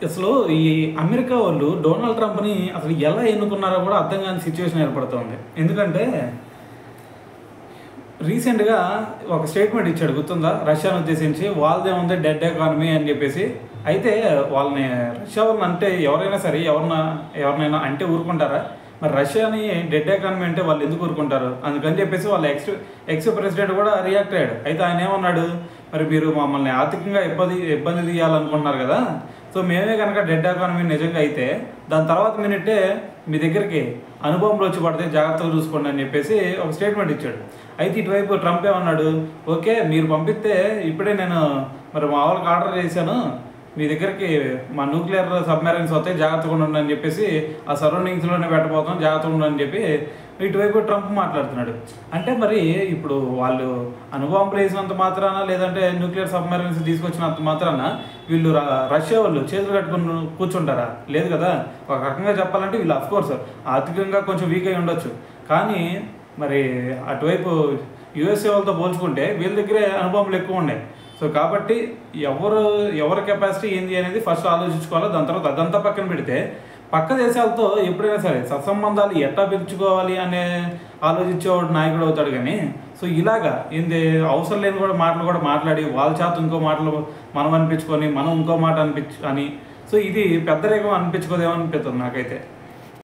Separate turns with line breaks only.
అసలు ఈ అమెరికా వాళ్ళు డొనాల్డ్ ట్రంప్‌ని అసలు ఎలా ఎన్నుకున్నారో కూడా అర్థం కాని సిచ్యువేషన్ ఏర్పడుతోంది. ఎందుకంటే రీసెంట్‌గా ఒక స్టేట్మెంట్ ఇచ్చాడు గుర్తుందా? రష్యాను ఉద్దేశించి వాళ్ళదేముంది డెడ్ ఎకానమీ అని చెప్పేసి. అయితే వాళ్ళని రష్యా వాళ్ళని అంటే ఎవరైనా సరే ఎవరినైనా అంటే ఊరుకుంటారా? మరి రష్యాని డెడ్ ఎకానమీ అంటే వాళ్ళు ఎందుకు ఊరుకుంటారు? అందుకని చెప్పేసి వాళ్ళ ఎక్స్ ప్రెసిడెంట్ కూడా రియాక్ట్ అయ్యాడు. అయితే ఆయన ఏమన్నాడు? మరి మీరు మమ్మల్ని ఆర్థికంగా ఇబ్బంది తీయాలనుకుంటున్నారు కదా! సో మేమే కనుక డెడ్ ఎకానమీ నిజంగా అయితే దాని తర్వాత మినిట్టే మీ దగ్గరికి అణుబాంబులు వచ్చి పడితే జాగ్రత్తగా చూసుకోండి అని చెప్పేసి ఒక స్టేట్మెంట్ ఇచ్చాడు. అయితే ఇటువైపు ట్రంప్ ఏమన్నాడు? ఓకే మీరు పంపిస్తే ఇప్పుడే నేను మరి మా వాళ్ళకి ఆర్డర్ చేశాను. మీ దగ్గరికి మా న్యూక్లియర్ సబ్మెరైన్స్ వస్తాయి జాగ్రత్తగా ఉండండి అని చెప్పేసి ఆ సరౌండింగ్స్లోనే పెట్టబోతాం జాగ్రత్తగా ఉండండి అని చెప్పి ఇటువైపు ట్రంప్ మాట్లాడుతున్నాడు. అంటే మరి ఇప్పుడు వాళ్ళు అణుబాంబులు వేసినంత మాత్రాన లేదంటే న్యూక్లియర్ సబ్మెరైన్స్ తీసుకొచ్చినంత మాత్రాన వీళ్ళు రష్యా వాళ్ళు చేతులు కట్టుకుని కూర్చుంటారా? లేదు కదా. ఒక రకంగా చెప్పాలంటే వీళ్ళు అఫ్కోర్స్ ఆర్థికంగా కొంచెం వీక్ అయి ఉండొచ్చు. కానీ మరి అటువైపు యుఎస్ఏ వాళ్ళతో పోల్చుకుంటే వీళ్ళ దగ్గరే అణుబాంబులు ఎక్కువ ఉన్నాయి. సో కాబట్టి ఎవరి కెపాసిటీ ఏంది అనేది ఫస్ట్ ఆలోచించుకోవాలి. దాని తర్వాత అదంతా పక్కన పెడితే పక్క దేశాలతో ఎప్పుడైనా సరే సత్సంబంధాలు ఎట్లా పెంచుకోవాలి అనే ఆలోచించేవాడు నాయకుడు అవుతాడు. కానీ సో ఇలాగా ఏంది అవసరం లేని మాటలు కూడా మాట్లాడి వాళ్ళ చేత ఇంకో మాటలు మనం అనిపించుకొని మనం ఇంకో మాట అని సో ఇది పెద్ద రేగం అనిపించుకోదేమో అనిపిస్తుంది నాకైతే.